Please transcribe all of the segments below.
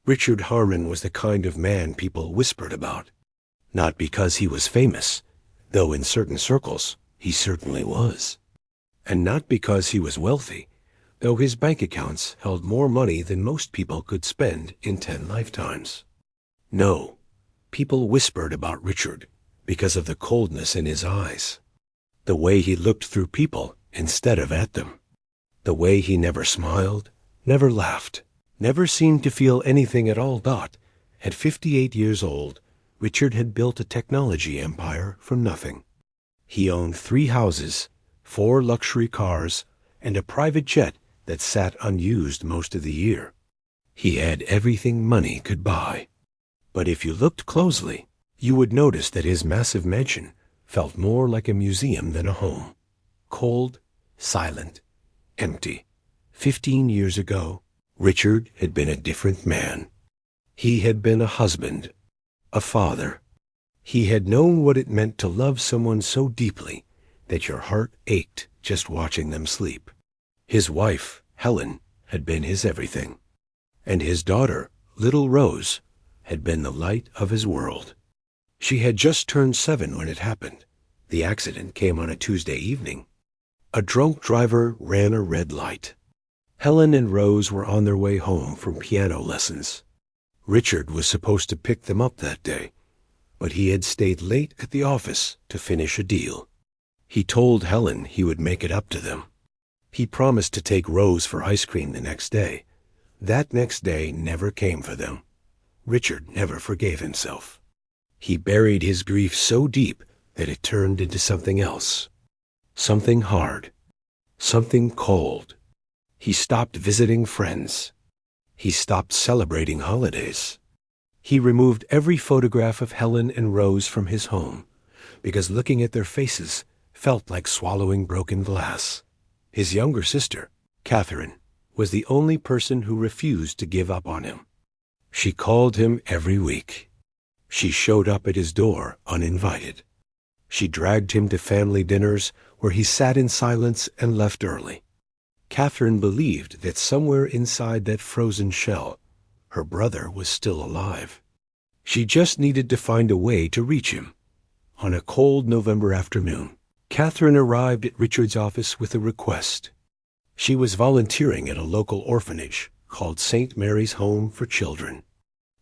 Richard Harmon was the kind of man people whispered about. Not because he was famous, though in certain circles he certainly was. And not because he was wealthy, though his bank accounts held more money than most people could spend in 10 lifetimes. No, people whispered about Richard because of the coldness in his eyes, the way he looked through people instead of at them, the way he never smiled, never laughed, never seemed to feel anything at all. At 58 years old, Richard had built a technology empire from nothing. He owned 3 houses, 4 luxury cars, and a private jet that sat unused most of the year. He had everything money could buy. But if you looked closely, you would notice that his massive mansion felt more like a museum than a home. Cold, silent, empty. 15 years ago, Richard had been a different man. He had been a husband, a father. He had known what it meant to love someone so deeply that your heart ached just watching them sleep. His wife, Helen, had been his everything. And his daughter, little Rose, had been the light of his world. She had just turned 7 when it happened. The accident came on a Tuesday evening. A drunk driver ran a red light. Helen and Rose were on their way home from piano lessons. Richard was supposed to pick them up that day, but he had stayed late at the office to finish a deal. He told Helen he would make it up to them. He promised to take Rose for ice cream the next day. That next day never came for them. Richard never forgave himself. He buried his grief so deep that it turned into something else. Something hard. Something cold. He stopped visiting friends. He stopped celebrating holidays. He removed every photograph of Helen and Rose from his home, because looking at their faces felt like swallowing broken glass. His younger sister, Catherine, was the only person who refused to give up on him. She called him every week. She showed up at his door uninvited. She dragged him to family dinners where he sat in silence and left early. Catherine believed that somewhere inside that frozen shell, her brother was still alive. She just needed to find a way to reach him. On a cold November afternoon, Catherine arrived at Richard's office with a request. She was volunteering at a local orphanage called St. Mary's Home for Children.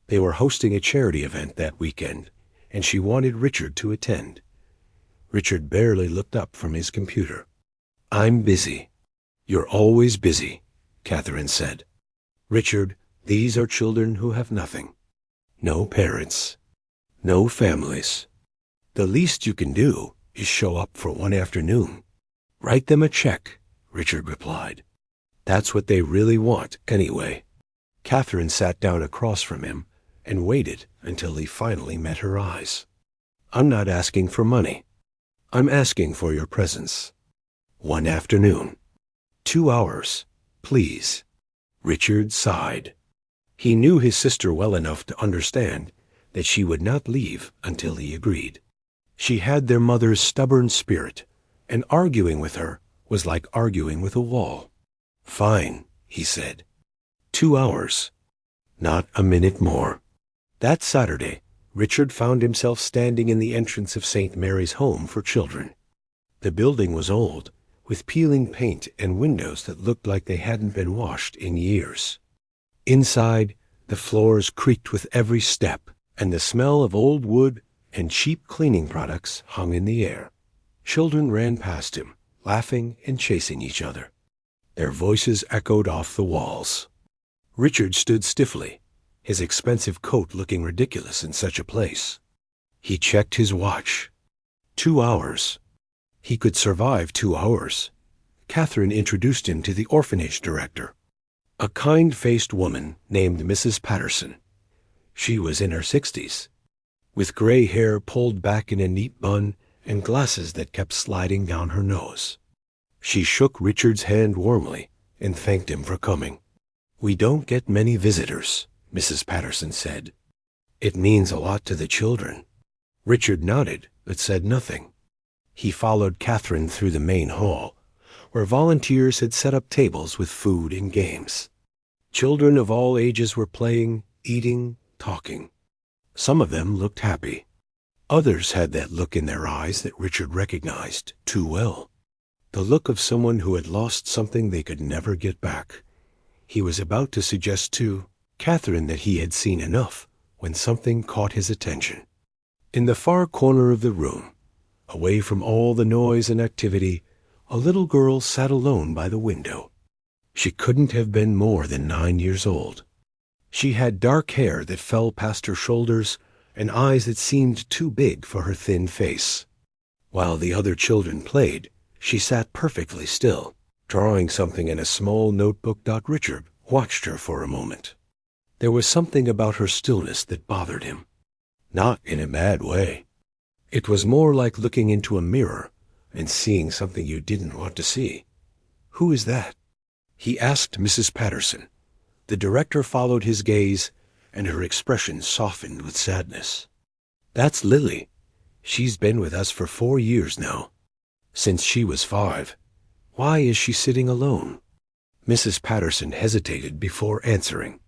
They were hosting a charity event that weekend, and she wanted Richard to attend. Richard barely looked up from his computer. "I'm busy." "You're always busy," Catherine said. "Richard, these are children who have nothing. No parents. No families. The least you can do is show up for one afternoon." "Write them a check," Richard replied. "That's what they really want, anyway." Catherine sat down across from him and waited until he finally met her eyes. "I'm not asking for money. I'm asking for your presence. One afternoon. 2 hours, please." Richard sighed. He knew his sister well enough to understand that she would not leave until he agreed. She had their mother's stubborn spirit, and arguing with her was like arguing with a wall. "Fine," he said. 2 hours. Not a minute more. That Saturday, Richard found himself standing in the entrance of St. Mary's Home for Children. The building was old, with peeling paint and windows that looked like they hadn't been washed in years. Inside, the floors creaked with every step, and the smell of old wood and cheap cleaning products hung in the air. Children ran past him, laughing and chasing each other. Their voices echoed off the walls. Richard stood stiffly, his expensive coat looking ridiculous in such a place. He checked his watch. 2 hours. He could survive 2 hours. Catherine introduced him to the orphanage director, a kind-faced woman named Mrs. Patterson. She was in her 60s, with gray hair pulled back in a neat bun and glasses that kept sliding down her nose. She shook Richard's hand warmly and thanked him for coming. "We don't get many visitors," Mrs. Patterson said. "It means a lot to the children." Richard nodded but said nothing. He followed Catherine through the main hall, where volunteers had set up tables with food and games. Children of all ages were playing, eating, talking. Some of them looked happy. Others had that look in their eyes that Richard recognized too well. The look of someone who had lost something they could never get back. He was about to suggest to Catherine that he had seen enough when something caught his attention. In the far corner of the room, away from all the noise and activity, a little girl sat alone by the window. She couldn't have been more than 9 years old. She had dark hair that fell past her shoulders and eyes that seemed too big for her thin face. While the other children played, she sat perfectly still, drawing something in a small notebook. Richard watched her for a moment. There was something about her stillness that bothered him. Not in a bad way. It was more like looking into a mirror and seeing something you didn't want to see. "Who is that?" he asked Mrs. Patterson. The director followed his gaze, and her expression softened with sadness. "That's Lily. She's been with us for 4 years now. Since she was 5. Why is she sitting alone?" Mrs. Patterson hesitated before answering.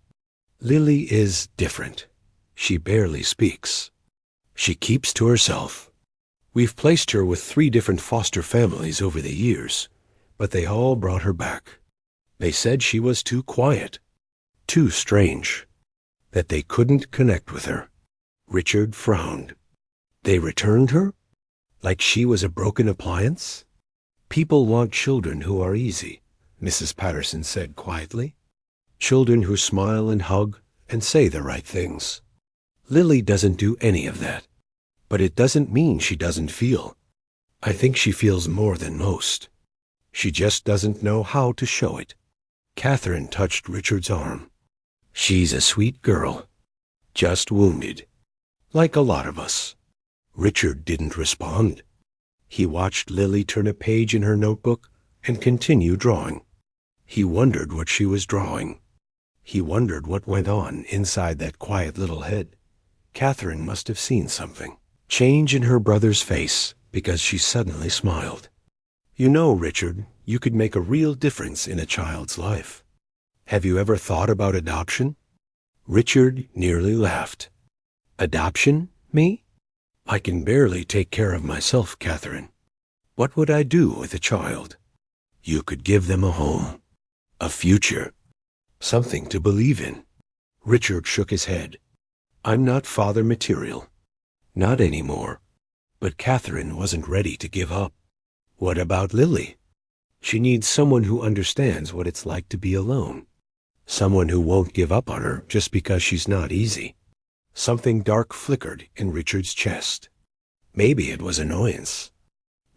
"Lily is different. She barely speaks. She keeps to herself. We've placed her with 3 different foster families over the years, but they all brought her back. They said she was too quiet, too strange, that they couldn't connect with her." Richard frowned. "They returned her? Like she was a broken appliance?" "People want children who are easy," Mrs. Patterson said quietly. "Children who smile and hug and say the right things. Lily doesn't do any of that. But it doesn't mean she doesn't feel. I think she feels more than most. She just doesn't know how to show it." Catherine touched Richard's arm. "She's a sweet girl. Just wounded. Like a lot of us." Richard didn't respond. He watched Lily turn a page in her notebook and continue drawing. He wondered what she was drawing. He wondered what went on inside that quiet little head. Catherine must have seen something change in her brother's face, because she suddenly smiled. "You know, Richard, you could make a real difference in a child's life. Have you ever thought about adoption?" Richard nearly laughed. "Adoption? Me? I can barely take care of myself, Catherine. What would I do with a child? You could give them a home, a future, something to believe in." Richard shook his head. "I'm not father material. Not anymore." But Catherine wasn't ready to give up. "What about Lily? She needs someone who understands what it's like to be alone. Someone who won't give up on her just because she's not easy." Something dark flickered in Richard's chest. Maybe it was annoyance.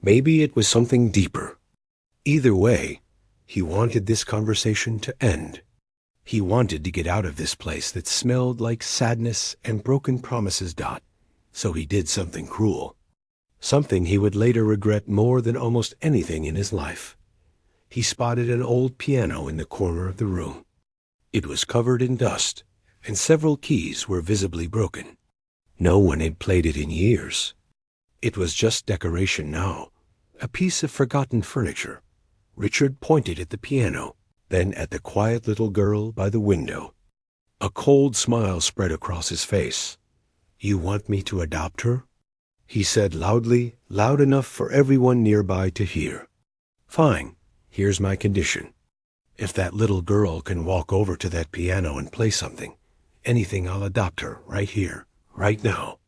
Maybe it was something deeper. Either way, he wanted this conversation to end. He wanted to get out of this place that smelled like sadness and broken promises. So he did something cruel. Something he would later regret more than almost anything in his life. He spotted an old piano in the corner of the room. It was covered in dust, and several keys were visibly broken. No one had played it in years. It was just decoration now, a piece of forgotten furniture. Richard pointed at the piano, then at the quiet little girl by the window. A cold smile spread across his face. "You want me to adopt her?" he said loudly, loud enough for everyone nearby to hear. "Fine. Here's my condition. If that little girl can walk over to that piano and play something, anything, I'll adopt her right here, right now.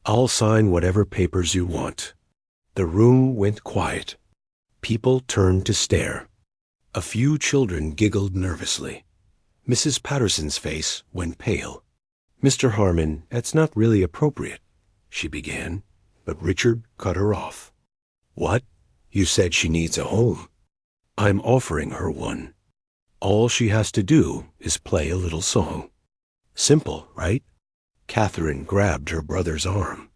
I'll sign whatever papers you want." The room went quiet. People turned to stare. A few children giggled nervously. Mrs. Patterson's face went pale. "Mr. Harmon, that's not really appropriate," she began, but Richard cut her off. "What? You said she needs a home. I'm offering her one. All she has to do is play a little song. Simple, right?" Catherine grabbed her brother's arm.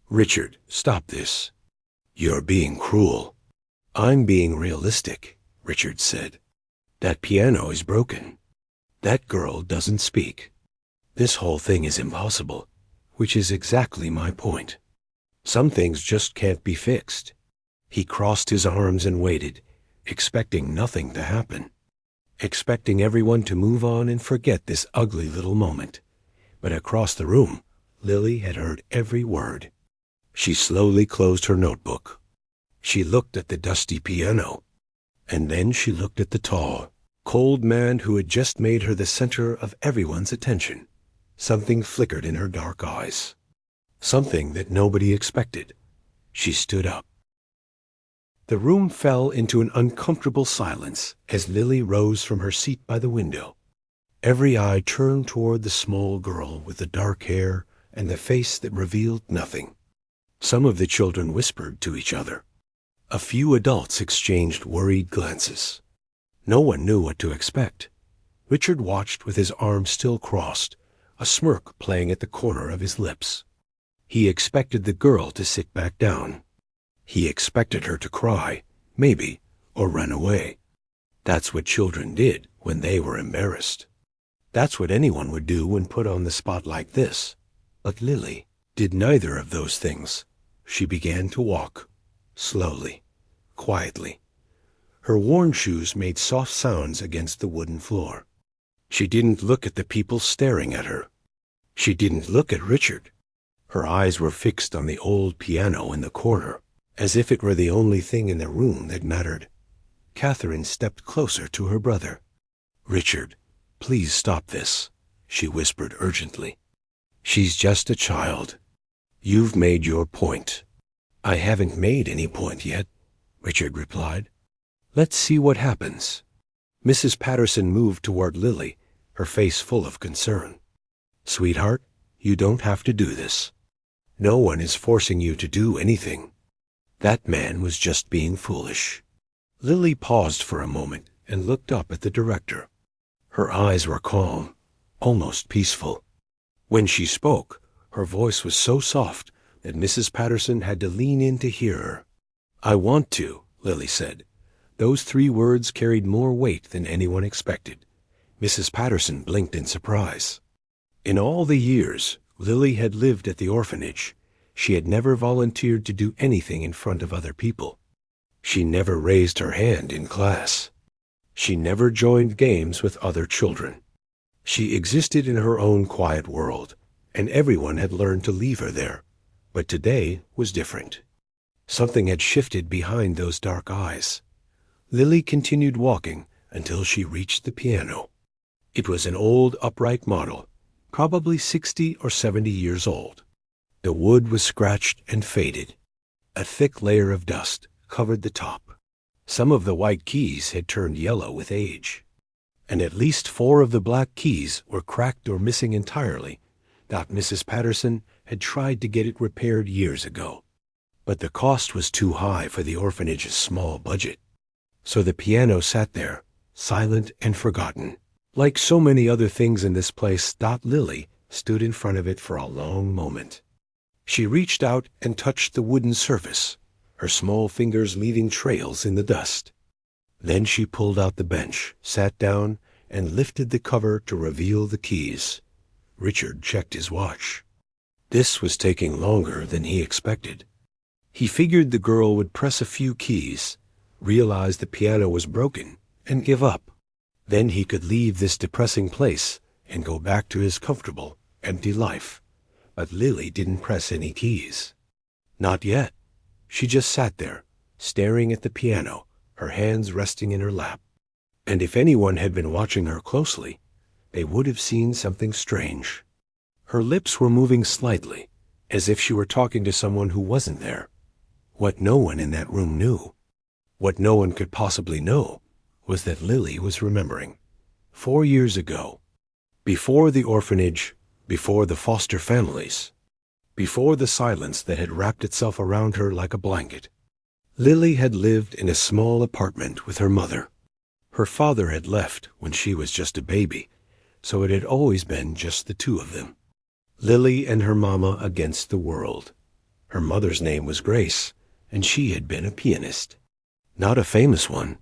"Richard, stop this. You're being cruel." "I'm being realistic," Richard said. "That piano is broken. That girl doesn't speak. This whole thing is impossible, which is exactly my point. Some things just can't be fixed." He crossed his arms and waited, expecting nothing to happen, expecting everyone to move on and forget this ugly little moment. But across the room, Lily had heard every word. She slowly closed her notebook. She looked at the dusty piano, and then she looked at the tall, cold man who had just made her the center of everyone's attention. Something flickered in her dark eyes. Something that nobody expected. She stood up. The room fell into an uncomfortable silence as Lily rose from her seat by the window. Every eye turned toward the small girl with the dark hair and the face that revealed nothing. Some of the children whispered to each other. A few adults exchanged worried glances. No one knew what to expect. Richard watched with his arms still crossed, a smirk playing at the corner of his lips. He expected the girl to sit back down. He expected her to cry, maybe, or run away. That's what children did when they were embarrassed. That's what anyone would do when put on the spot like this. But Lily did neither of those things. She began to walk, slowly, quietly. Her worn shoes made soft sounds against the wooden floor. She didn't look at the people staring at her. She didn't look at Richard. Her eyes were fixed on the old piano in the corner, as if it were the only thing in the room that mattered. Catherine stepped closer to her brother. "Richard, please stop this," she whispered urgently. "She's just a child. You've made your point." "I haven't made any point yet," Richard replied. "Let's see what happens." Mrs. Patterson moved toward Lily, her face full of concern. "Sweetheart, you don't have to do this. No one is forcing you to do anything. That man was just being foolish." Lily paused for a moment and looked up at the director. Her eyes were calm, almost peaceful. When she spoke, her voice was so soft that Mrs. Patterson had to lean in to hear her. "I want to," Lily said. Those 3 words carried more weight than anyone expected. Mrs. Patterson blinked in surprise. In all the years Lily had lived at the orphanage, she had never volunteered to do anything in front of other people. She never raised her hand in class. She never joined games with other children. She existed in her own quiet world, and everyone had learned to leave her there. But today was different. Something had shifted behind those dark eyes. Lily continued walking until she reached the piano. It was an old upright model, probably 60 or 70 years old. The wood was scratched and faded. A thick layer of dust covered the top. Some of the white keys had turned yellow with age, and at least 4 of the black keys were cracked or missing entirely. Mrs. Patterson had tried to get it repaired years ago, but the cost was too high for the orphanage's small budget. So the piano sat there, silent and forgotten. Like so many other things in this place, Lily stood in front of it for a long moment. She reached out and touched the wooden surface, her small fingers leaving trails in the dust. Then she pulled out the bench, sat down, and lifted the cover to reveal the keys. Richard checked his watch. This was taking longer than he expected. He figured the girl would press a few keys, realize the piano was broken, and give up. Then he could leave this depressing place and go back to his comfortable, empty life. But Lily didn't press any keys. Not yet. She just sat there, staring at the piano, her hands resting in her lap. And if anyone had been watching her closely, they would have seen something strange. Her lips were moving slightly, as if she were talking to someone who wasn't there. What no one in that room knew, what no one could possibly know, was that Lily was remembering. 4 years ago, before the orphanage, before the foster families, before the silence that had wrapped itself around her like a blanket, Lily had lived in a small apartment with her mother. Her father had left when she was just a baby, so it had always been just the 2 of them. Lily and her mama against the world. Her mother's name was Grace, and she had been a pianist. Not a famous one.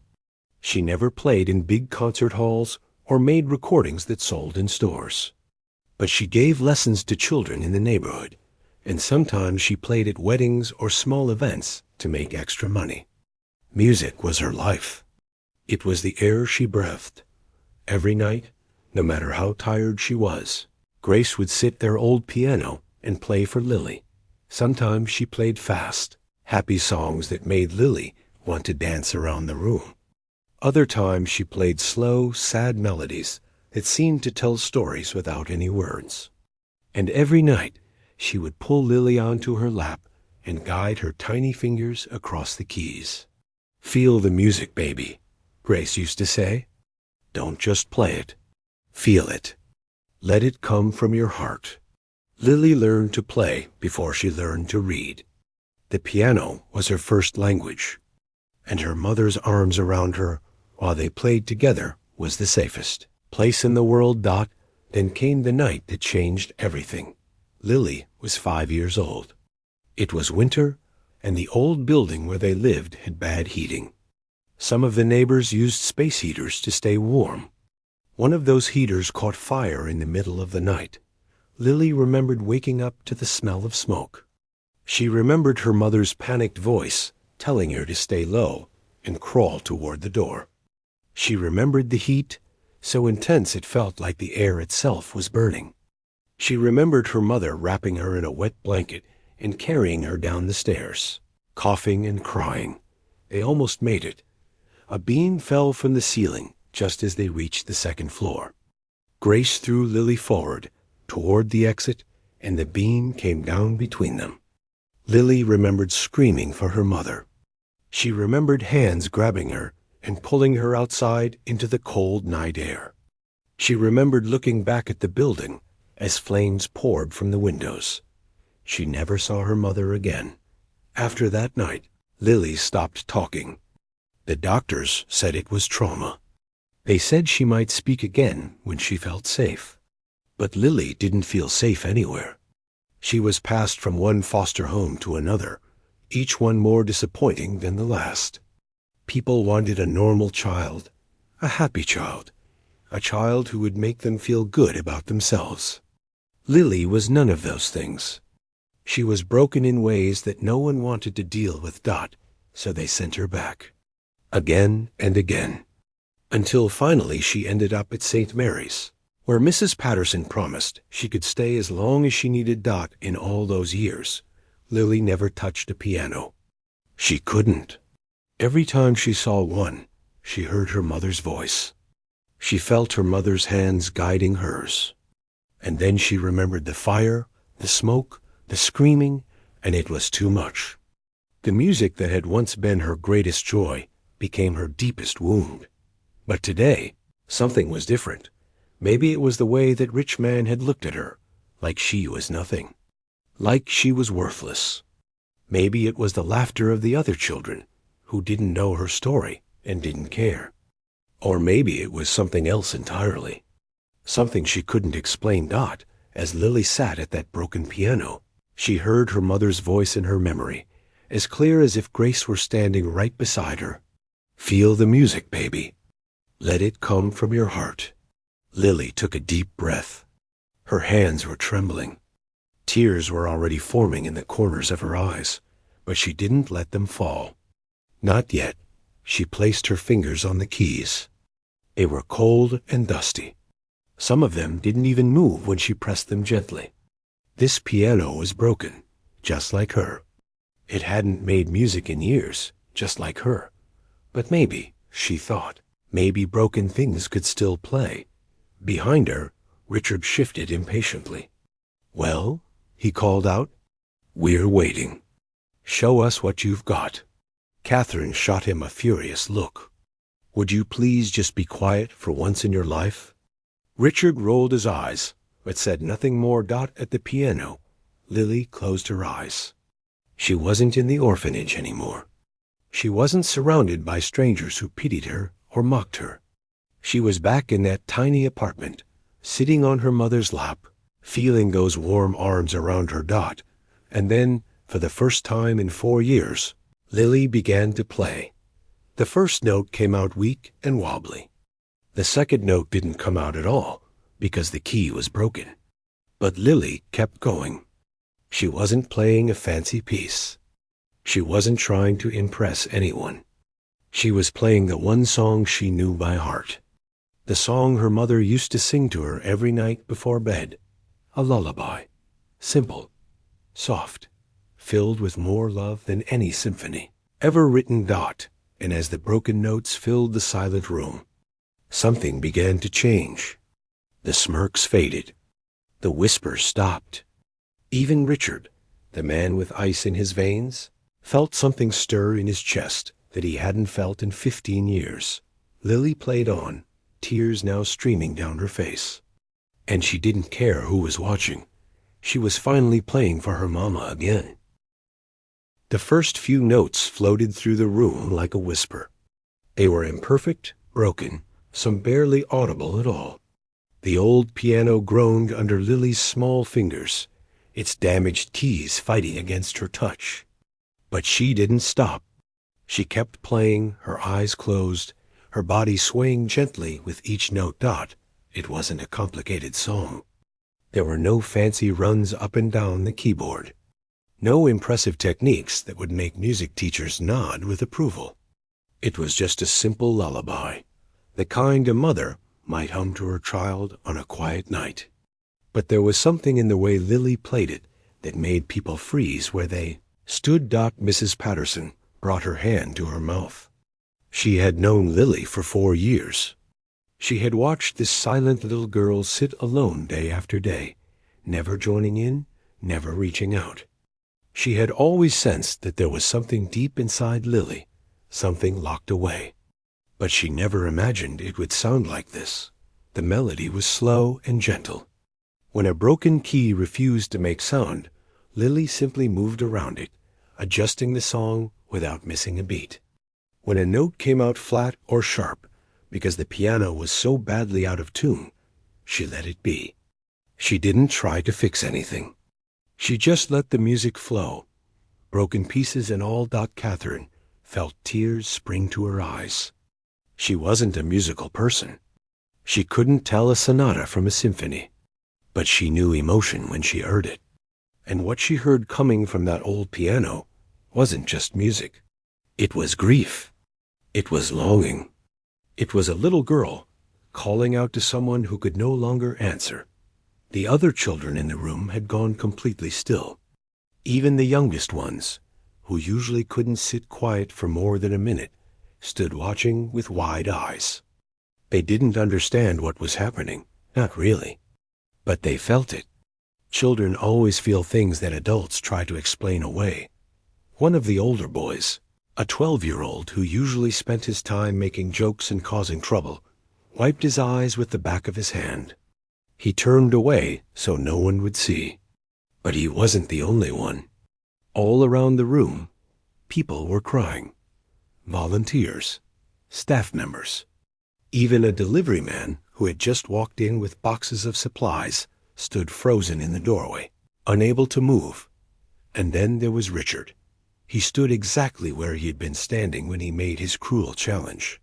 She never played in big concert halls or made recordings that sold in stores. But she gave lessons to children in the neighborhood, and sometimes she played at weddings or small events to make extra money. Music was her life. It was the air she breathed. Every night, no matter how tired she was, Grace would sit their old piano and play for Lily. Sometimes she played fast, happy songs that made Lily want to dance around the room. Other times she played slow, sad melodies that seemed to tell stories without any words. And every night she would pull Lily onto her lap and guide her tiny fingers across the keys. "Feel the music, baby," Grace used to say. "Don't just play it. Feel it. Let it come from your heart." Lily learned to play before she learned to read. The piano was her first language, and her mother's arms around her while they played together was the safest place in the world. Then came the night that changed everything. Lily was 5 years old. It was winter, and the old building where they lived had bad heating. Some of the neighbors used space heaters to stay warm. One of those heaters caught fire in the middle of the night. Lily remembered waking up to the smell of smoke. She remembered her mother's panicked voice telling her to stay low and crawl toward the door. She remembered the heat, so intense it felt like the air itself was burning. She remembered her mother wrapping her in a wet blanket and carrying her down the stairs, coughing and crying. They almost made it. A beam fell from the ceiling just as they reached the second floor. Grace threw Lily forward toward the exit, and the beam came down between them. Lily remembered screaming for her mother. She remembered hands grabbing her and pulling her outside into the cold night air. She remembered looking back at the building as flames poured from the windows. She never saw her mother again. After that night, Lily stopped talking. The doctors said it was trauma. They said she might speak again when she felt safe. But Lily didn't feel safe anywhere. She was passed from one foster home to another, each one more disappointing than the last. People wanted a normal child, a happy child, a child who would make them feel good about themselves. Lily was none of those things. She was broken in ways that no one wanted to deal with. So they sent her back. Again and again. Until finally she ended up at St. Mary's, where Mrs. Patterson promised she could stay as long as she needed. In all those years, Lily never touched a piano. She couldn't. Every time she saw one, she heard her mother's voice. She felt her mother's hands guiding hers. And then she remembered the fire, the smoke, the screaming, and it was too much. The music that had once been her greatest joy became her deepest wound. But today, something was different. Maybe it was the way that rich man had looked at her, like she was nothing, like she was worthless. Maybe it was the laughter of the other children, who didn't know her story and didn't care. Or maybe it was something else entirely. Something she couldn't explain. As Lily sat at that broken piano, she heard her mother's voice in her memory, as clear as if Grace were standing right beside her. "Feel the music, baby. Let it come from your heart." Lily took a deep breath. Her hands were trembling. Tears were already forming in the corners of her eyes, but she didn't let them fall. Not yet. She placed her fingers on the keys. They were cold and dusty. Some of them didn't even move when she pressed them gently. This piano was broken, just like her. It hadn't made music in years, just like her. But maybe, she thought, maybe broken things could still play. Behind her, Richard shifted impatiently. "Well?" he called out. "We're waiting. Show us what you've got." Catherine shot him a furious look. "Would you please just be quiet for once in your life?" Richard rolled his eyes, but said nothing more. At the piano, Lily closed her eyes. She wasn't in the orphanage anymore. She wasn't surrounded by strangers who pitied her or mocked her. She was back in that tiny apartment, sitting on her mother's lap, feeling those warm arms around her. And then, for the first time in 4 years, Lily began to play. The first note came out weak and wobbly. The second note didn't come out at all, because the key was broken. But Lily kept going. She wasn't playing a fancy piece. She wasn't trying to impress anyone. She was playing the one song she knew by heart. The song her mother used to sing to her every night before bed. A lullaby. Simple, soft, filled with more love than any symphony ever written. And as the broken notes filled the silent room, something began to change. The smirks faded. The whispers stopped. Even Richard, the man with ice in his veins, felt something stir in his chest that he hadn't felt in 15 years. Lily played on, tears now streaming down her face. And she didn't care who was watching. She was finally playing for her mama again. The first few notes floated through the room like a whisper. They were imperfect, broken, some barely audible at all. The old piano groaned under Lily's small fingers, its damaged keys fighting against her touch. But she didn't stop. She kept playing, her eyes closed, her body swaying gently with each note. It wasn't a complicated song. There were no fancy runs up and down the keyboard. No impressive techniques that would make music teachers nod with approval. It was just a simple lullaby, the kind a mother might hum to her child on a quiet night. But there was something in the way Lily played it that made people freeze where they stood. Mrs. Patterson brought her hand to her mouth. She had known Lily for 4 years. She had watched this silent little girl sit alone day after day, never joining in, never reaching out. She had always sensed that there was something deep inside Lily, something locked away. But she never imagined it would sound like this. The melody was slow and gentle. When a broken key refused to make sound, Lily simply moved around it, adjusting the song without missing a beat. When a note came out flat or sharp, because the piano was so badly out of tune, she let it be. She didn't try to fix anything. She just let the music flow. Broken pieces and all. Catherine felt tears spring to her eyes. She wasn't a musical person. She couldn't tell a sonata from a symphony. But she knew emotion when she heard it. And what she heard coming from that old piano wasn't just music. It was grief. It was longing. It was a little girl calling out to someone who could no longer answer. The other children in the room had gone completely still. Even the youngest ones, who usually couldn't sit quiet for more than a minute, stood watching with wide eyes. They didn't understand what was happening, not really. But they felt it. Children always feel things that adults try to explain away. One of the older boys, a 12-year-old who usually spent his time making jokes and causing trouble, wiped his eyes with the back of his hand. He turned away so no one would see. But he wasn't the only one. All around the room, people were crying. Volunteers, staff members. Even a delivery man who had just walked in with boxes of supplies stood frozen in the doorway, unable to move. And then there was Richard. He stood exactly where he had been standing when he made his cruel challenge.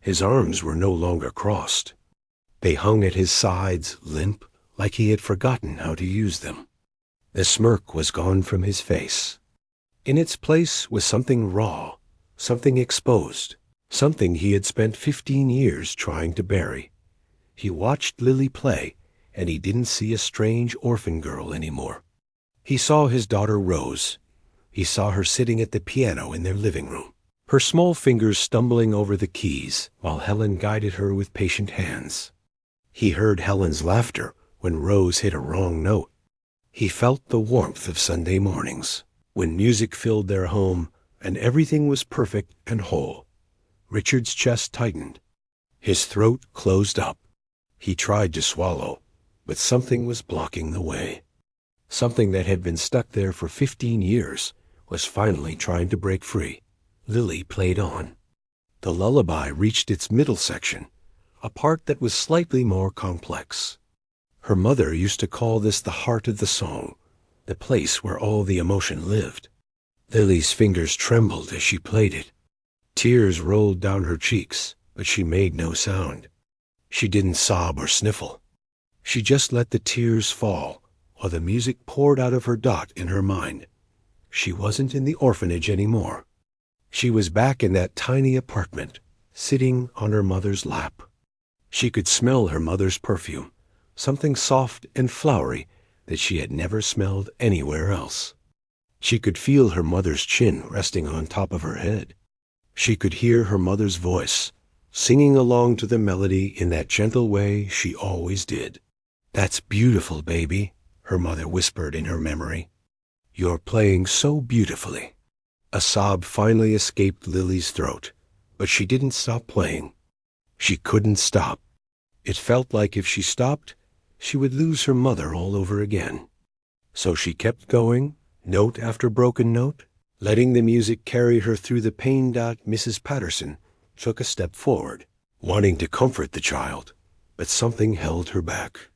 His arms were no longer crossed. They hung at his sides, limp, like he had forgotten how to use them. The smirk was gone from his face. In its place was something raw, something exposed, something he had spent 15 years trying to bury. He watched Lily play, and he didn't see a strange orphan girl anymore. He saw his daughter Rose. He saw her sitting at the piano in their living room, her small fingers stumbling over the keys while Helen guided her with patient hands. He heard Helen's laughter when Rose hit a wrong note. He felt the warmth of Sunday mornings, when music filled their home and everything was perfect and whole. Richard's chest tightened. His throat closed up. He tried to swallow, but something was blocking the way. Something that had been stuck there for 15 years was finally trying to break free. Lily played on. The lullaby reached its middle section, a part that was slightly more complex. Her mother used to call this the heart of the song, the place where all the emotion lived. Lily's fingers trembled as she played it. Tears rolled down her cheeks, but she made no sound. She didn't sob or sniffle. She just let the tears fall while the music poured out of her. In her mind. She wasn't in the orphanage anymore. She was back in that tiny apartment, sitting on her mother's lap. She could smell her mother's perfume, something soft and flowery that she had never smelled anywhere else. She could feel her mother's chin resting on top of her head. She could hear her mother's voice, singing along to the melody in that gentle way she always did. "That's beautiful, baby," her mother whispered in her memory. "You're playing so beautifully." A sob finally escaped Lily's throat, but she didn't stop playing. She couldn't stop. It felt like if she stopped, she would lose her mother all over again. So she kept going, note after broken note, letting the music carry her through the pain. Mrs. Patterson took a step forward, wanting to comfort the child, but something held her back.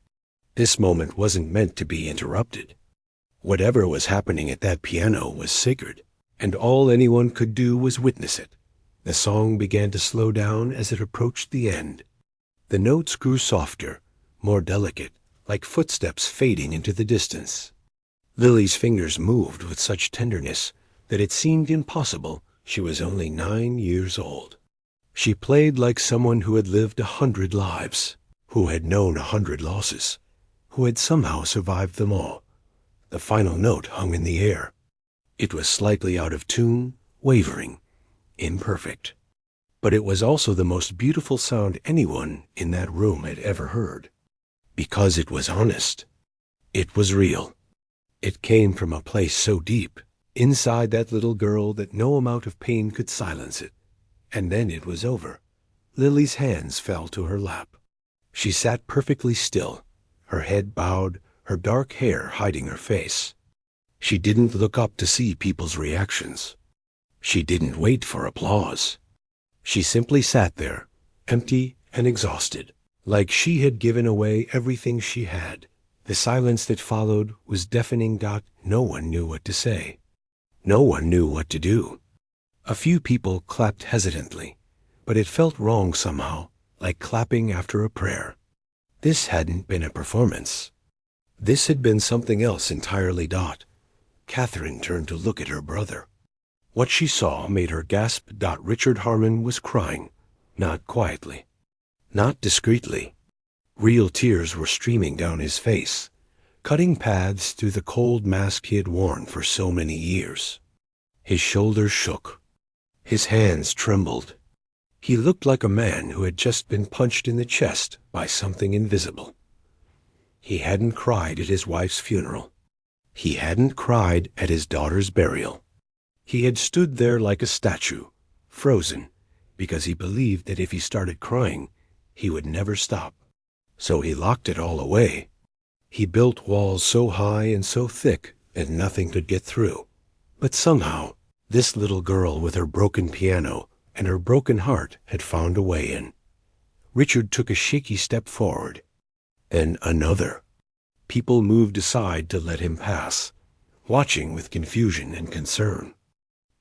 This moment wasn't meant to be interrupted. Whatever was happening at that piano was sacred, and all anyone could do was witness it. The song began to slow down as it approached the end. The notes grew softer, more delicate, like footsteps fading into the distance. Lily's fingers moved with such tenderness that it seemed impossible she was only 9 years old. She played like someone who had lived 100 lives, who had known 100 losses, who had somehow survived them all. The final note hung in the air. It was slightly out of tune, wavering, imperfect. But it was also the most beautiful sound anyone in that room had ever heard. Because it was honest. It was real. It came from a place so deep, inside that little girl, that no amount of pain could silence it. And then it was over. Lily's hands fell to her lap. She sat perfectly still, her head bowed, her dark hair hiding her face. She didn't look up to see people's reactions. She didn't wait for applause. She simply sat there, empty and exhausted, like she had given away everything she had. The silence that followed was deafening. No one knew what to say. No one knew what to do. A few people clapped hesitantly, but it felt wrong somehow, like clapping after a prayer. This hadn't been a performance. This had been something else entirely. Catherine turned to look at her brother. What she saw made her gasp. Richard Harmon was crying, not quietly, not discreetly. Real tears were streaming down his face, cutting paths through the cold mask he had worn for so many years. His shoulders shook. His hands trembled. He looked like a man who had just been punched in the chest by something invisible. He hadn't cried at his wife's funeral. He hadn't cried at his daughter's burial. He had stood there like a statue, frozen, because he believed that if he started crying, he would never stop. So he locked it all away. He built walls so high and so thick that nothing could get through. But somehow, this little girl with her broken piano and her broken heart had found a way in. Richard took a shaky step forward. Then another. People moved aside to let him pass, watching with confusion and concern.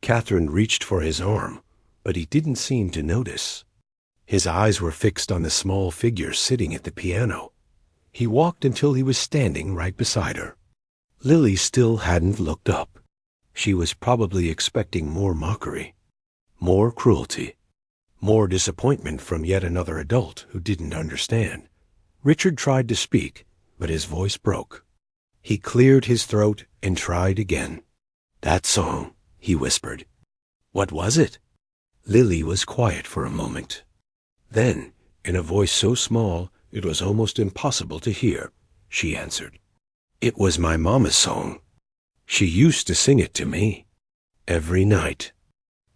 Catherine reached for his arm, but he didn't seem to notice. His eyes were fixed on the small figure sitting at the piano. He walked until he was standing right beside her. Lily still hadn't looked up. She was probably expecting more mockery, more cruelty, more disappointment from yet another adult who didn't understand. Richard tried to speak, but his voice broke. He cleared his throat and tried again. "That song," he whispered. "What was it?" Lily was quiet for a moment. Then, in a voice so small it was almost impossible to hear, she answered, "It was my mama's song. She used to sing it to me every night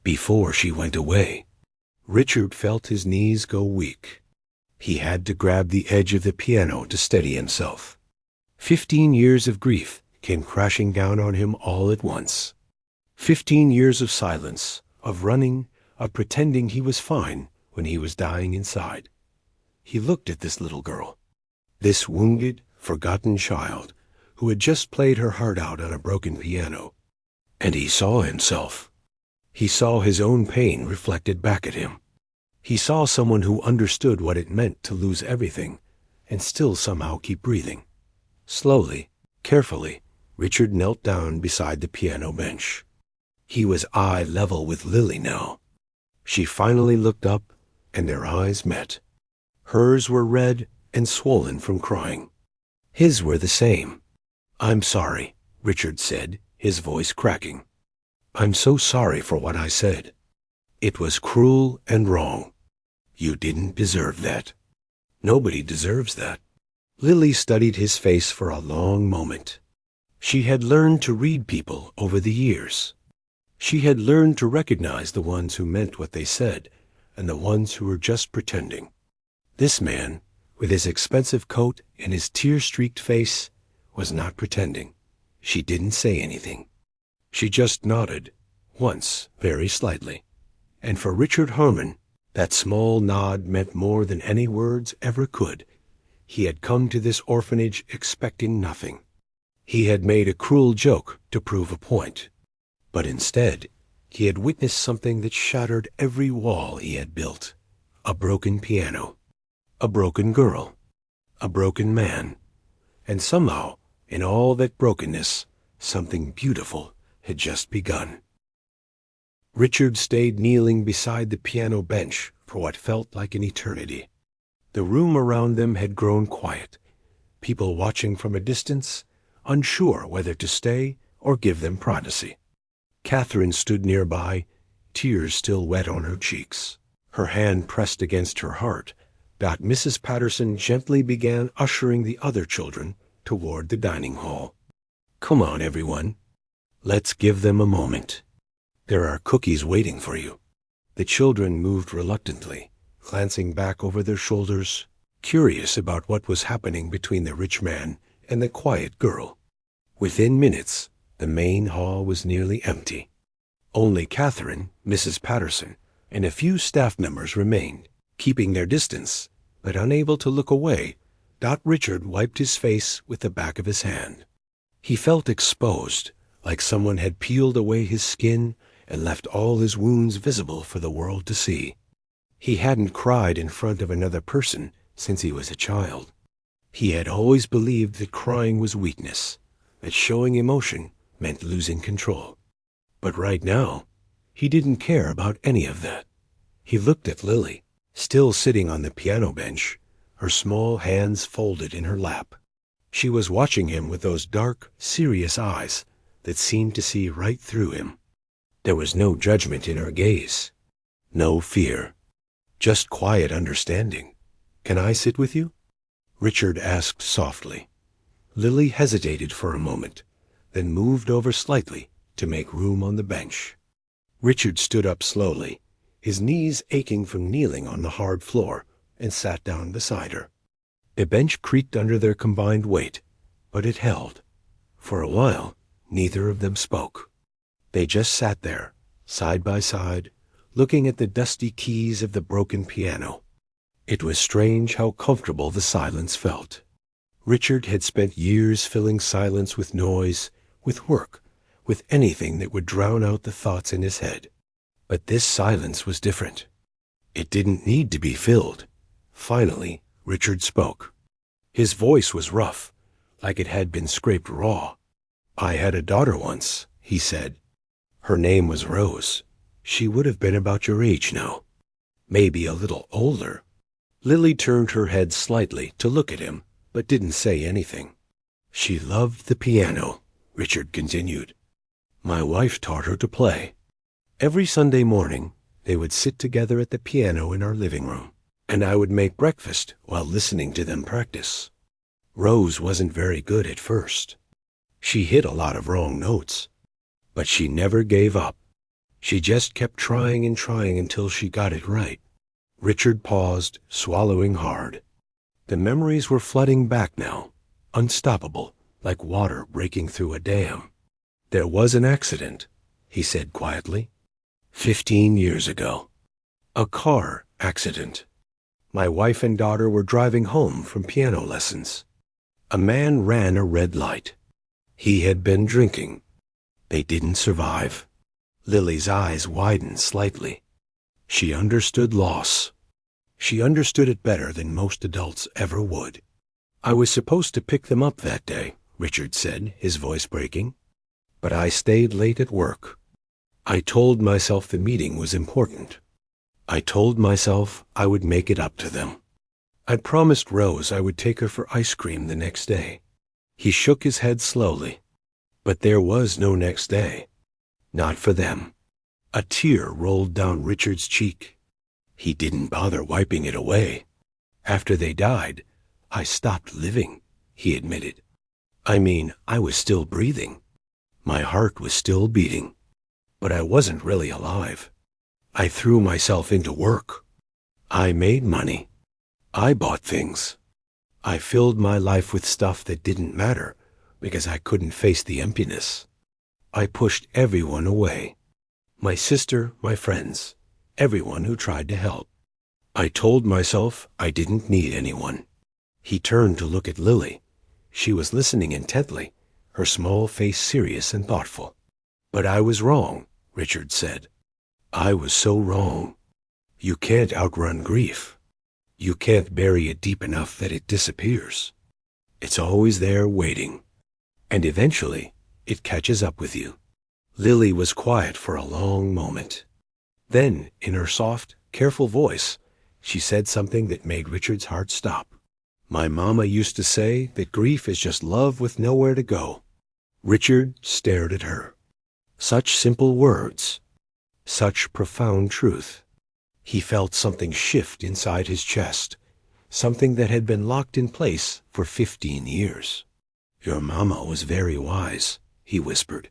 before she went away." Richard felt his knees go weak. He had to grab the edge of the piano to steady himself. 15 years of grief came crashing down on him all at once. 15 years of silence, of running, of pretending he was fine when he was dying inside. He looked at this little girl, this wounded, forgotten child who had just played her heart out on a broken piano, and he saw himself. He saw his own pain reflected back at him. He saw someone who understood what it meant to lose everything and still somehow keep breathing. Slowly, carefully, Richard knelt down beside the piano bench. He was eye level with Lily now. She finally looked up, and their eyes met. Hers were red and swollen from crying. His were the same. "I'm sorry," Richard said, his voice cracking. "I'm so sorry for what I said. It was cruel and wrong. You didn't deserve that. Nobody deserves that." Lily studied his face for a long moment. She had learned to read people over the years. She had learned to recognize the ones who meant what they said and the ones who were just pretending. This man, with his expensive coat and his tear-streaked face, was not pretending. She didn't say anything. She just nodded, once, very slightly. And for Richard Harmon, that small nod meant more than any words ever could. He had come to this orphanage expecting nothing. He had made a cruel joke to prove a point. But instead, he had witnessed something that shattered every wall he had built. A broken piano. A broken girl. A broken man. And somehow, in all that brokenness, something beautiful had just begun. Richard stayed kneeling beside the piano bench for what felt like an eternity. The room around them had grown quiet, people watching from a distance, unsure whether to stay or give them privacy. Catherine stood nearby, tears still wet on her cheeks. Her hand pressed against her heart, Mrs. Patterson gently began ushering the other children toward the dining hall. "Come on, everyone. Let's give them a moment. There are cookies waiting for you." The children moved reluctantly, glancing back over their shoulders, curious about what was happening between the rich man and the quiet girl. Within minutes, the main hall was nearly empty. Only Catherine, Mrs. Patterson, and a few staff members remained, keeping their distance, but unable to look away. Richard wiped his face with the back of his hand. He felt exposed, like someone had peeled away his skin and left all his wounds visible for the world to see. He hadn't cried in front of another person since he was a child. He had always believed that crying was weakness, that showing emotion meant losing control. But right now, he didn't care about any of that. He looked at Lily, still sitting on the piano bench, her small hands folded in her lap. She was watching him with those dark, serious eyes that seemed to see right through him. There was no judgment in her gaze, no fear, just quiet understanding. "Can I sit with you?" Richard asked softly. Lily hesitated for a moment, then moved over slightly to make room on the bench. Richard stood up slowly, his knees aching from kneeling on the hard floor, and sat down beside her. The bench creaked under their combined weight, but it held. For a while, neither of them spoke. They just sat there, side by side, looking at the dusty keys of the broken piano. It was strange how comfortable the silence felt. Richard had spent years filling silence with noise, with work, with anything that would drown out the thoughts in his head. But this silence was different. It didn't need to be filled. Finally, Richard spoke. His voice was rough, like it had been scraped raw. "I had a daughter once," he said. "Her name was Rose. She would have been about your age now. Maybe a little older." Lily turned her head slightly to look at him, but didn't say anything. "She loved the piano," Richard continued. "My wife taught her to play. Every Sunday morning, they would sit together at the piano in our living room, and I would make breakfast while listening to them practice. Rose wasn't very good at first. She hit a lot of wrong notes, but she never gave up. She just kept trying and trying until she got it right." Richard paused, swallowing hard. The memories were flooding back now, unstoppable, like water breaking through a dam. "There was an accident," he said quietly. 15 years ago. A car accident. My wife and daughter were driving home from piano lessons. A man ran a red light. He had been drinking. They didn't survive." Lily's eyes widened slightly. She understood loss. She understood it better than most adults ever would. "I was supposed to pick them up that day," Richard said, his voice breaking. "But I stayed late at work. I told myself the meeting was important. I told myself I would make it up to them. I'd promised Rose I would take her for ice cream the next day." He shook his head slowly. But there was no next day. Not for them. A tear rolled down Richard's cheek. He didn't bother wiping it away. After they died, I stopped living, he admitted. I mean, I was still breathing. My heart was still beating. But I wasn't really alive. I threw myself into work. I made money. I bought things. I filled my life with stuff that didn't matter because I couldn't face the emptiness. I pushed everyone away. My sister, my friends, everyone who tried to help. I told myself I didn't need anyone. He turned to look at Lily. She was listening intently, her small face serious and thoughtful. But I was wrong, Richard said. I was so wrong. You can't outrun grief. You can't bury it deep enough that it disappears. It's always there waiting. And eventually, it catches up with you. Lily was quiet for a long moment. Then, in her soft, careful voice, she said something that made Richard's heart stop. My mama used to say that grief is just love with nowhere to go. Richard stared at her. Such simple words. Such profound truth. He felt something shift inside his chest, something that had been locked in place for 15 years. Your mama was very wise, he whispered.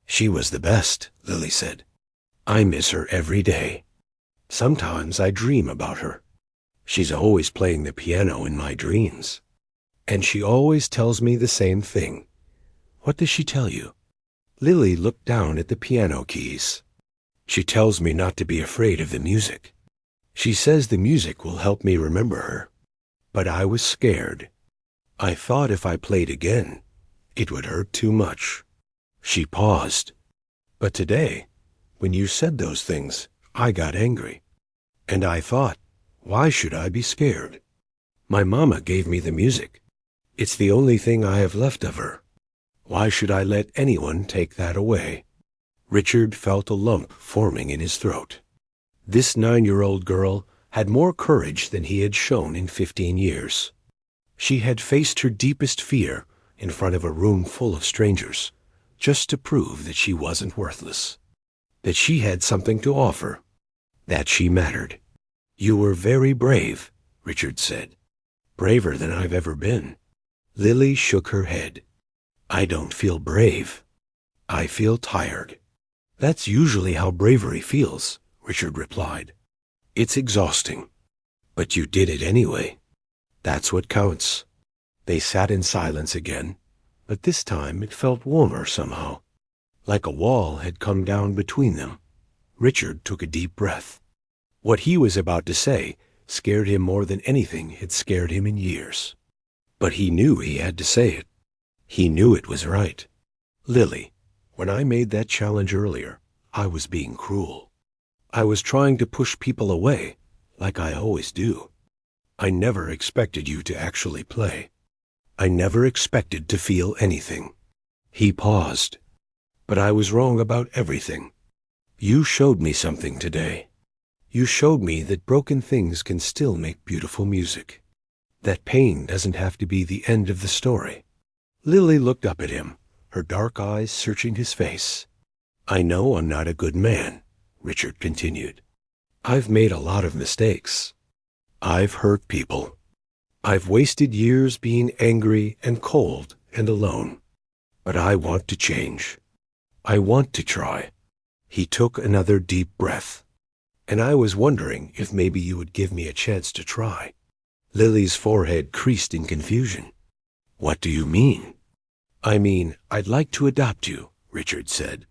She was the best, Lily said. I miss her every day. Sometimes I dream about her. She's always playing the piano in my dreams. And she always tells me the same thing. What does she tell you? Lily looked down at the piano keys. She tells me not to be afraid of the music. She says the music will help me remember her. But I was scared. I thought if I played again, it would hurt too much. She paused. But today, when you said those things, I got angry. And I thought, why should I be scared? My mama gave me the music. It's the only thing I have left of her. Why should I let anyone take that away? Richard felt a lump forming in his throat. This 9-year-old girl had more courage than he had shown in 15 years. She had faced her deepest fear in front of a room full of strangers, just to prove that she wasn't worthless, that she had something to offer, that she mattered. You were very brave, Richard said. Braver than I've ever been. Lily shook her head. I don't feel brave. I feel tired. That's usually how bravery feels, Richard replied. It's exhausting. But you did it anyway. That's what counts. They sat in silence again, but this time it felt warmer somehow. Like a wall had come down between them. Richard took a deep breath. What he was about to say scared him more than anything had scared him in years. But he knew he had to say it. He knew it was right. Lily, when I made that challenge earlier, I was being cruel. I was trying to push people away, like I always do. I never expected you to actually play. I never expected to feel anything. He paused. But I was wrong about everything. You showed me something today. You showed me that broken things can still make beautiful music. That pain doesn't have to be the end of the story. Lily looked up at him, her dark eyes searching his face. I know I'm not a good man, Richard continued. I've made a lot of mistakes. I've hurt people. I've wasted years being angry and cold and alone. But I want to change. I want to try. He took another deep breath. And I was wondering if maybe you would give me a chance to try. Lily's forehead creased in confusion. What do you mean? I mean, I'd like to adopt you, Richard said.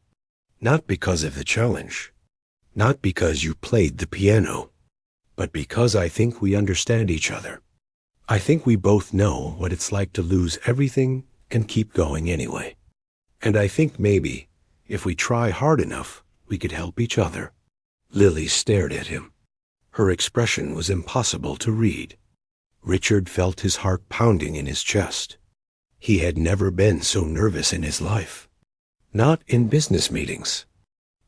Not because of the challenge. Not because you played the piano. But because I think we understand each other. I think we both know what it's like to lose everything and keep going anyway. And I think maybe, if we try hard enough, we could help each other. Lily stared at him. Her expression was impossible to read. Richard felt his heart pounding in his chest. He had never been so nervous in his life. Not in business meetings.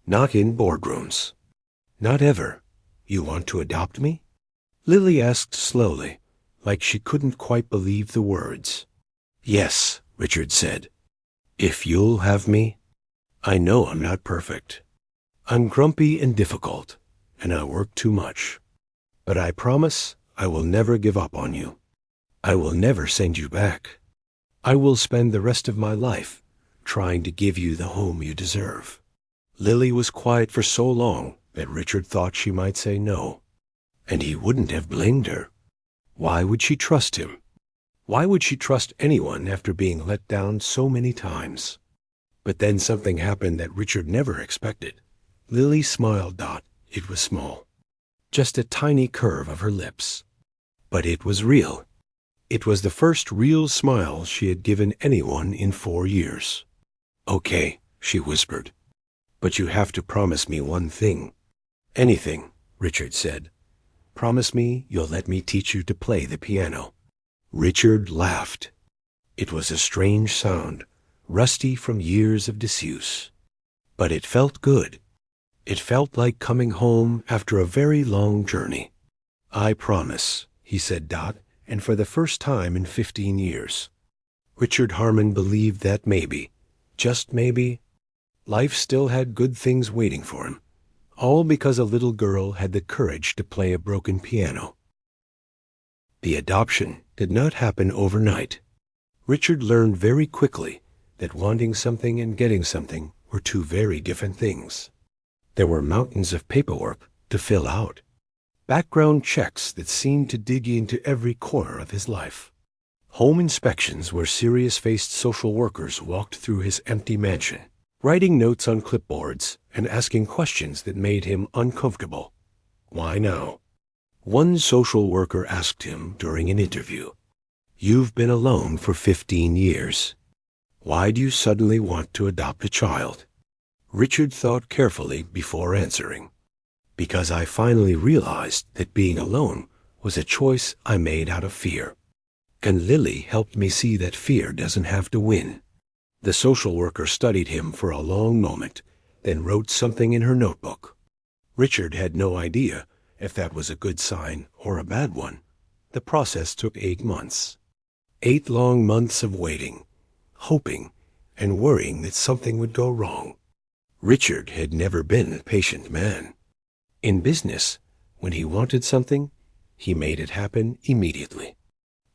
Not in boardrooms. Not ever. You want to adopt me? Lily asked slowly, like she couldn't quite believe the words. Yes, Richard said. "If you'll have me. I know I'm not perfect. I'm grumpy and difficult, and I work too much. But I promise I will never give up on you. I will never send you back. I will spend the rest of my life trying to give you the home you deserve." Lily was quiet for so long that Richard thought she might say no, and he wouldn't have blamed her. Why would she trust him? Why would she trust anyone after being let down so many times? But then something happened that Richard never expected. Lily smiled. It was small, just a tiny curve of her lips. But it was real. It was the first real smile she had given anyone in 4 years. "Okay," she whispered. "But you have to promise me one thing." "Anything," Richard said. "Promise me you'll let me teach you to play the piano." Richard laughed. It was a strange sound, rusty from years of disuse. But it felt good. It felt like coming home after a very long journey. "I promise," he said. And for the first time in 15 years. Richard Harmon believed that maybe, just maybe, life still had good things waiting for him, all because a little girl had the courage to play a broken piano. The adoption did not happen overnight. Richard learned very quickly that wanting something and getting something were two very different things. There were mountains of paperwork to fill out, background checks that seemed to dig into every corner of his life, home inspections where serious-faced social workers walked through his empty mansion, writing notes on clipboards and asking questions that made him uncomfortable. Why now? One social worker asked him during an interview, "You've been alone for 15 years. Why do you suddenly want to adopt a child?" Richard thought carefully before answering. "Because I finally realized that being alone was a choice I made out of fear. And Lily helped me see that fear doesn't have to win." The social worker studied him for a long moment, then wrote something in her notebook. Richard had no idea if that was a good sign or a bad one. The process took 8 months. 8 long months of waiting, hoping, and worrying that something would go wrong. Richard had never been a patient man. In business, when he wanted something, he made it happen immediately.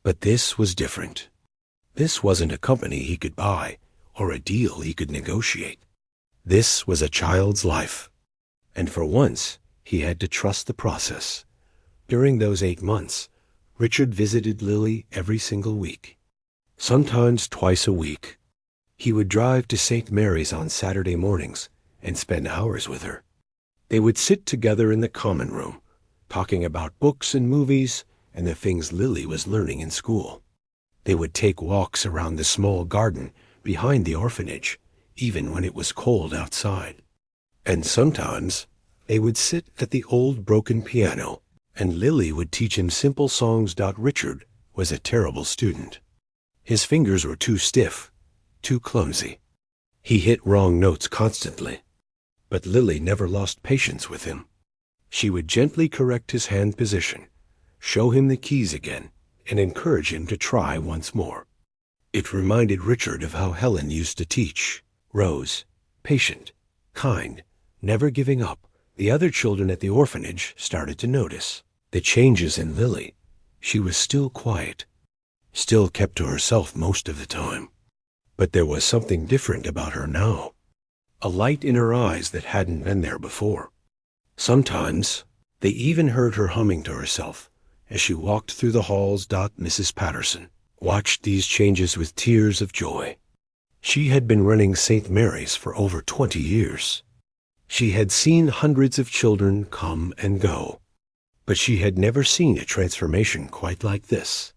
But this was different. This wasn't a company he could buy or a deal he could negotiate. This was a child's life. And for once, he had to trust the process. During those 8 months, Richard visited Lily every single week, sometimes twice a week. He would drive to St. Mary's on Saturday mornings and spend hours with her. They would sit together in the common room, talking about books and movies and the things Lily was learning in school. They would take walks around the small garden behind the orphanage, even when it was cold outside. And sometimes they would sit at the old broken piano, and Lily would teach him simple songs. Richard was a terrible student. His fingers were too stiff, too clumsy. He hit wrong notes constantly. But Lily never lost patience with him. She would gently correct his hand position, show him the keys again, and encourage him to try once more. It reminded Richard of how Helen used to teach. Rose, patient, kind, never giving up. The other children at the orphanage started to notice the changes in Lily. She was still quiet, still kept to herself most of the time. But there was something different about her now, a light in her eyes that hadn't been there before. Sometimes they even heard her humming to herself as she walked through the halls. Mrs. Patterson watched these changes with tears of joy. She had been running St. Mary's for over 20 years. She had seen hundreds of children come and go, but she had never seen a transformation quite like this.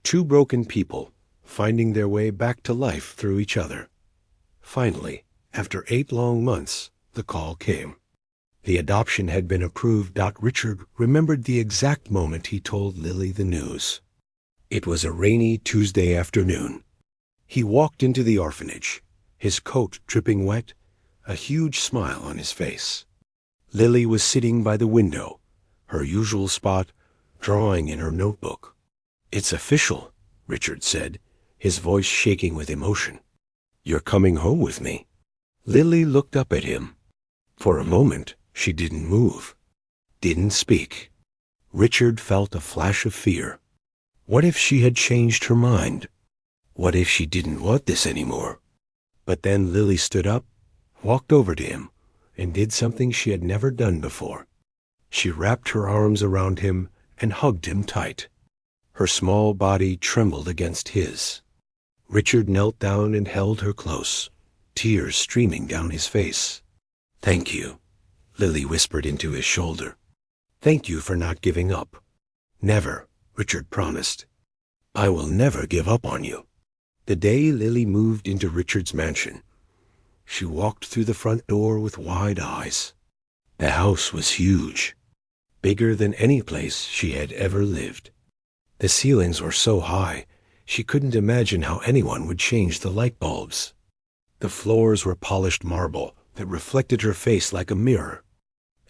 2 broken people finding their way back to life through each other. Finally, after 8 long months, the call came. The adoption had been approved. Richard remembered the exact moment he told Lily the news. It was a rainy Tuesday afternoon. He walked into the orphanage, his coat dripping wet, a huge smile on his face. Lily was sitting by the window, her usual spot, drawing in her notebook. "It's official," Richard said. his voice shaking with emotion. "You're coming home with me." Lily looked up at him. For a moment, she didn't move, didn't speak. Richard felt a flash of fear. What if she had changed her mind? What if she didn't want this anymore? But then Lily stood up, walked over to him, and did something she had never done before. She wrapped her arms around him and hugged him tight. Her small body trembled against his. Richard knelt down and held her close, tears streaming down his face. "Thank you," Lily whispered into his shoulder. "Thank you for not giving up." "Never," Richard promised. "I will never give up on you." The day Lily moved into Richard's mansion, she walked through the front door with wide eyes. The house was huge, bigger than any place she had ever lived. The ceilings were so high, she couldn't imagine how anyone would change the light bulbs. The floors were polished marble that reflected her face like a mirror.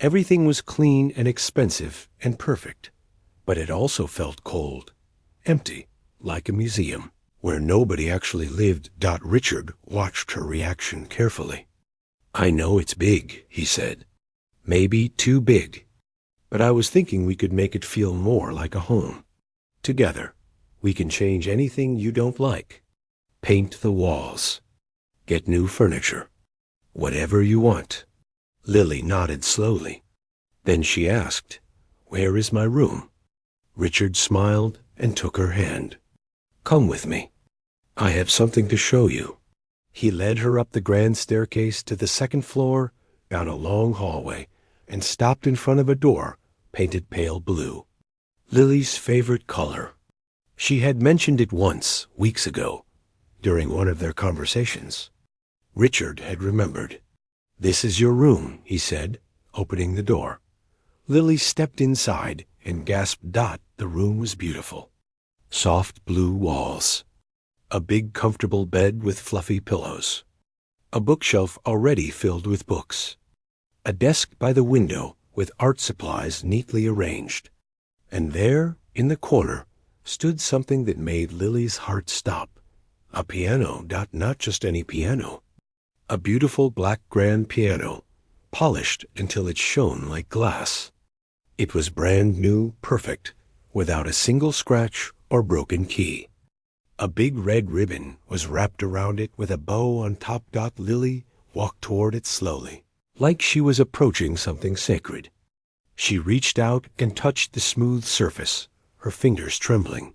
Everything was clean and expensive and perfect, but it also felt cold, empty, like a museum, where nobody actually lived. Richard watched her reaction carefully. "I know it's big," he said. "Maybe too big. But I was thinking we could make it feel more like a home. Together, we can change anything you don't like. Paint the walls. Get new furniture. Whatever you want." Lily nodded slowly. Then she asked, "Where is my room?" Richard smiled and took her hand. "Come with me. I have something to show you." He led her up the grand staircase to the second floor, down a long hallway, and stopped in front of a door painted pale blue. Lily's favorite color. She had mentioned it once, weeks ago, during one of their conversations. Richard had remembered. "This is your room," he said, opening the door. Lily stepped inside and gasped. The room was beautiful. Soft blue walls. A big comfortable bed with fluffy pillows. A bookshelf already filled with books. A desk by the window with art supplies neatly arranged. And there, in the corner, stood something that made Lily's heart stop. A piano. Not just any piano. A beautiful black grand piano, polished until it shone like glass. It was brand new, perfect, without a single scratch or broken key. A big red ribbon was wrapped around it with a bow on top. Lily walked toward it slowly, like she was approaching something sacred. She reached out and touched the smooth surface, her fingers trembling.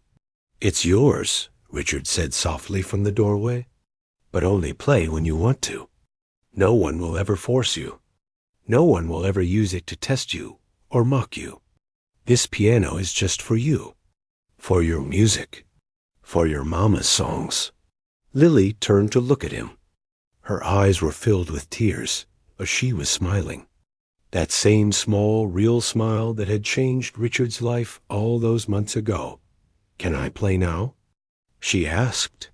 "It's yours," Richard said softly from the doorway. "But only play when you want to. No one will ever force you. No one will ever use it to test you or mock you. This piano is just for you, for your music, for your mama's songs." Lily turned to look at him. Her eyes were filled with tears, but she was smiling. That same small, real smile that had changed Richard's life all those months ago. "Can I play now?" she asked.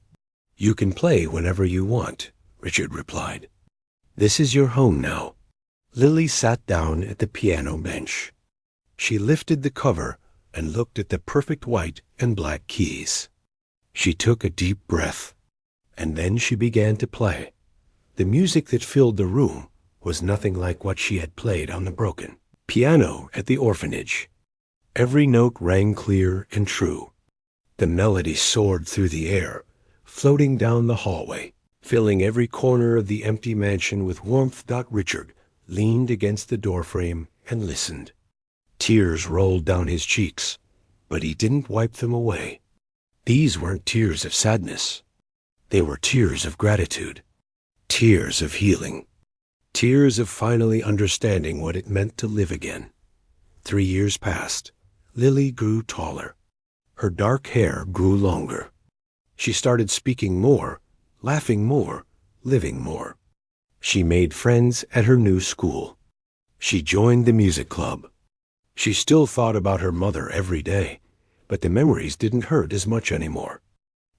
"You can play whenever you want," Richard replied. "This is your home now." Lily sat down at the piano bench. She lifted the cover and looked at the perfect white and black keys. She took a deep breath, and then she began to play. The music that filled the room was nothing like what she had played on the broken piano at the orphanage. Every note rang clear and true. The melody soared through the air, floating down the hallway, filling every corner of the empty mansion with warmth. Richard leaned against the doorframe and listened. Tears rolled down his cheeks, but he didn't wipe them away. These weren't tears of sadness. They were tears of gratitude, tears of healing, tears of finally understanding what it meant to live again. 3 years passed. Lily grew taller. Her dark hair grew longer. She started speaking more, laughing more, living more. She made friends at her new school. She joined the music club. She still thought about her mother every day, but the memories didn't hurt as much anymore.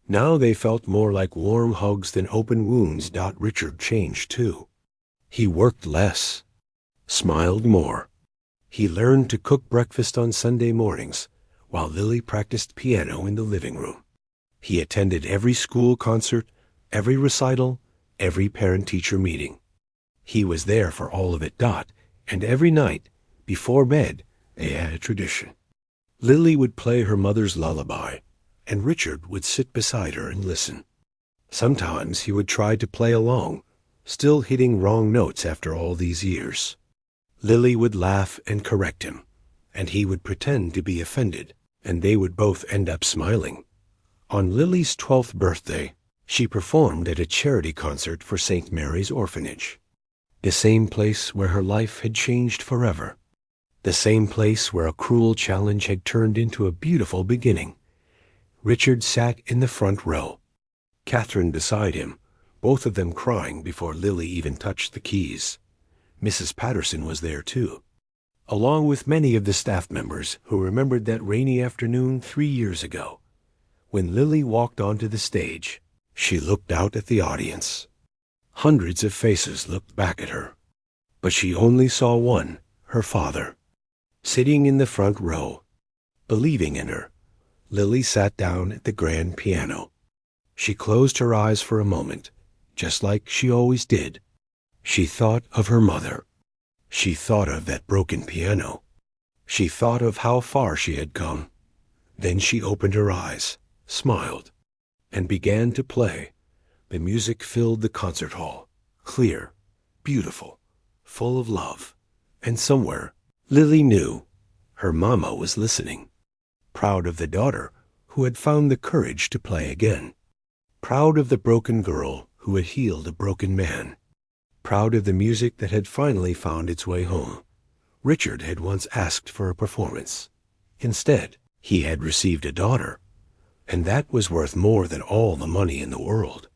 Now they felt more like warm hugs than open wounds. Richard changed too. He worked less, smiled more. He learned to cook breakfast on Sunday mornings, while Lily practiced piano in the living room. He attended every school concert, every recital, every parent-teacher meeting. He was there for all of it. And every night, before bed, they had a tradition. Lily would play her mother's lullaby, and Richard would sit beside her and listen. Sometimes he would try to play along, still hitting wrong notes after all these years. Lily would laugh and correct him, and he would pretend to be offended, and they would both end up smiling. On Lily's 12th birthday, she performed at a charity concert for St. Mary's Orphanage, the same place where her life had changed forever, the same place where a cruel challenge had turned into a beautiful beginning. Richard sat in the front row, Catherine beside him, both of them crying before Lily even touched the keys. Mrs. Patterson was there too, along with many of the staff members who remembered that rainy afternoon 3 years ago. When Lily walked onto the stage, she looked out at the audience. Hundreds of faces looked back at her, but she only saw one, her father, sitting in the front row. Believing in her, Lily sat down at the grand piano. She closed her eyes for a moment, just like she always did. She thought of her mother. She thought of that broken piano. She thought of how far she had come. Then she opened her eyes, smiled, and began to play. The music filled the concert hall, clear, beautiful, full of love. And somewhere, Lily knew her mama was listening, proud of the daughter who had found the courage to play again, proud of the broken girl who had healed a broken man, proud of the music that had finally found its way home. Richard had once asked for a performance. Instead, he had received a daughter, and that was worth more than all the money in the world.